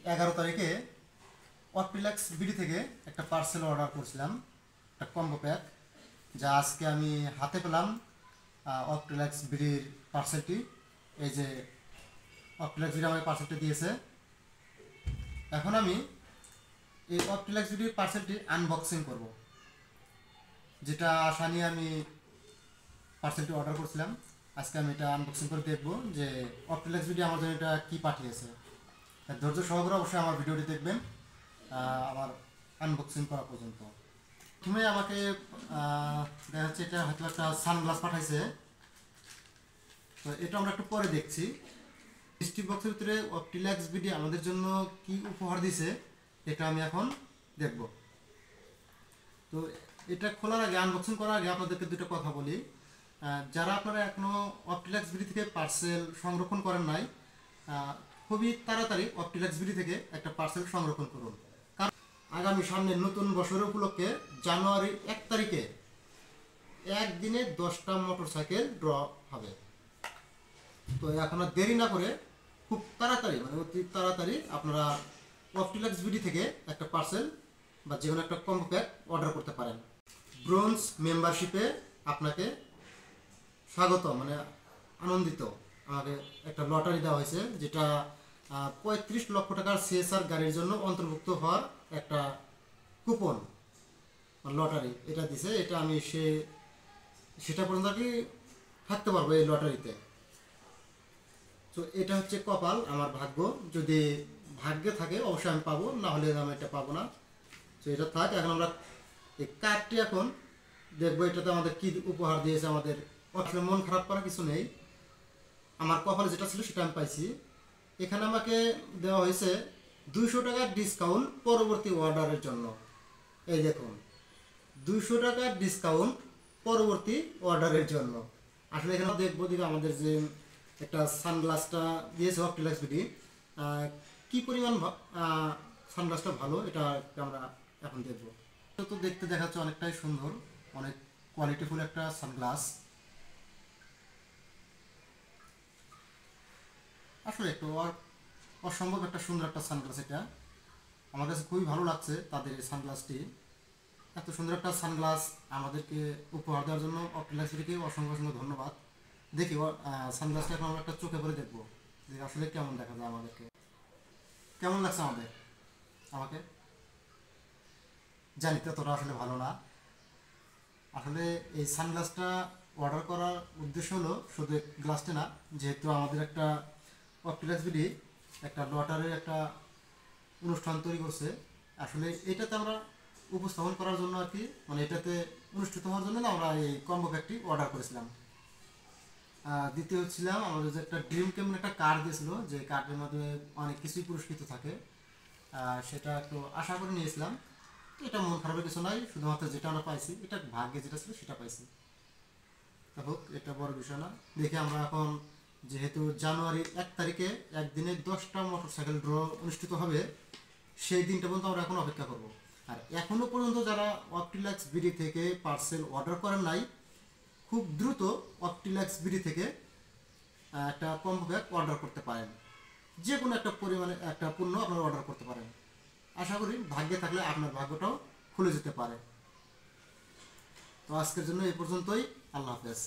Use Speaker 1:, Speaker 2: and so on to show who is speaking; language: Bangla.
Speaker 1: 11 তারিখে অপটিলাক্স বিডি থেকে একটা পার্সেল অর্ডার করছিলাম, একটা কম্বো প্যাক, যা আজকে আমি হাতে পেলাম। অপটিলাক্স বিডির পার্সেলটি, এই যে অপটিলাক্স বিডি আমাকে পার্সেলটি দিয়েছে। এখন আমি এই অপটিলাক্স বিডির পার্সেলটি আনবক্সিং করব, যেটা আশা নিয়ে আমি পার্সেলটি অর্ডার করছিলাম। আজকে আমি এটা আনবক্সিং করে দেখব যে অপটিলাক্স বিডি আমার জন্য এটা কী পাঠিয়েছে। ধৈর্য সহকারে অবশ্যই আমার ভিডিওটি দেখবেন আমার আনবক্সিং করা পর্যন্ত। প্রথমে আমাকে দেখা যাচ্ছে এটা হয়তো একটা সানগ্লাস পাঠাইছে, তো এটা আমরা একটু পরে দেখছি। মিস্ট্রি বক্সের ভিতরে অপটিলাক্স বিডি আমাদের জন্য কি উপহার দিছে এটা আমি এখন দেখব। তো এটা খোলার আগে, আনবক্সিং করার আগে আপনাদেরকে দুটো কথা বলি। যারা আপনারা এখনও অপটিলাক্স বিডি থেকে পার্সেল সংরক্ষণ করেন নাই, খুবই তাড়াতাড়ি অপটিলাক্স বিডি থেকে একটা পার্সেল সংরক্ষণ করুন, কারণ আগামী সামনে নতুন বছরের উপলক্ষে জানুয়ারির 1 তারিখে একদিনে 10টা মোটরসাইকেল ড্র হবে। তো এখন আর দেরি না করে খুব তাড়াতাড়ি, মানে অতি তাড়াতাড়ি আপনারা অপটিলাক্স বিডি থেকে একটা পার্সেল বা যে কোনো একটা কম্বো প্যাক অর্ডার করতে পারেন। ব্রোঞ্জ মেম্বারশিপে আপনাকে স্বাগত, মানে আনন্দিত। আমাকে একটা লটারি দেওয়া হয়েছে, যেটা 35 লক্ষ টাকার সিএসআর গাড়ির জন্য অন্তর্ভুক্ত হওয়ার একটা কুপন লটারি এটা দিছে। এটা আমি সেটা পর্যন্ত কি থাকতে পারবো এই লটারিতে। তো এটা হচ্ছে কপাল, আমার ভাগ্য। যদি ভাগ্যে থাকে অবশ্যই আমি পাবো, না হলে আমি এটা পাবো না। তো এটা থাক। এখন আমরা এই কার্ডটি এখন দেখবো, এটাতে আমাদের কি উপহার দিয়েছে আমাদের। আসলে মন খারাপ করার কিছু নেই, আমার কপালে যেটা ছিল সেটা আমি পাইছি। এখানে আমাকে দেওয়া হয়েছে 200 টাকার ডিসকাউন্ট পরবর্তী অর্ডারের জন্য। এই দেখুন, 200 টাকার ডিসকাউন্ট পরবর্তী অর্ডারের জন্য। আসলে এখানে দেখবো দিকে আমাদের যে একটা সানগ্লাসটা দিয়েছে অপটিলাক্স বিডি, কী পরিমাণ সানগ্লাসটা ভালো এটা আমরা এখন দেখবো। তো দেখতে দেখাচ্ছে অনেকটাই সুন্দর, অনেক কোয়ালিটিফুল একটা সানগ্লাস। আসলে একটু অসম্ভব একটা সুন্দর একটা সানগ্লাস। এটা আমার কাছে খুবই ভালো লাগছে তাদের এই সানগ্লাসটি। এত সুন্দর একটা সানগ্লাস আমাদেরকে উপহার দেওয়ার জন্য অপটিলাক্স বিডিকে অসংখ্য অসংখ্য ধন্যবাদ। দেখি সানগ্লাসটা এখন আমরা একটা চোখে পরে দেখবো যে আসলে কেমন দেখা যায়, আমাদেরকে কেমন লাগছে আমাকে জানি ততটা আসলে ভালো না। আসলে এই সানগ্লাসটা অর্ডার করার উদ্দেশ্য হলো শুধু গ্লাসটা না, যেহেতু আমাদের একটা অপটিলাক্স বিডি একটা লটারির একটা অনুষ্ঠান তৈরি করছে। আসলে এটাতে আমরা উপস্থাপন করার জন্য আর কি, মানে এটাতে অনুষ্ঠিত হওয়ার জন্য না আমরা এই কম্বো প্যাকটি অর্ডার করেছিলাম। দ্বিতীয় হচ্ছিলাম আমাদের যে একটা ড্রিম কেমন একটা কার্ড দিয়েছিল, যে কার্ডের মাধ্যমে অনেক কিছুই পুরস্কৃত থাকে, সেটা একটু আশা করে নিয়েছিলাম। এটা মন খারাপের কিছু নয়, শুধুমাত্র যেটা আমরা পাইছি এটা ভাগ্যে যেটা ছিল সেটা পাইছি। হোক, এটা বড় বিষয় না। দেখি আমরা এখন, যেহেতু জানুয়ারির 1 তারিখে একদিনে 10টা মোটরসাইকেল ড্র অনুষ্ঠিত হবে, সেই দিনটা পর্যন্ত আমরা এখন অপেক্ষা করব। আর এখনও পর্যন্ত যারা অপটিলাক্স বিডি থেকে পার্সেল অর্ডার করেন নাই, খুব দ্রুত অপটিলাক্স বিডি থেকে একটা কম্বো প্যাক অর্ডার করতে পারেন। যে কোনো একটা পরিমাণে একটা পণ্য আপনারা অর্ডার করতে পারেন। আশা করি ভাগ্যে থাকলে আপনার ভাগ্যটাও খুলে যেতে পারে। তো আজকের জন্য এই পর্যন্তই। আল্লাহ হাফেজ।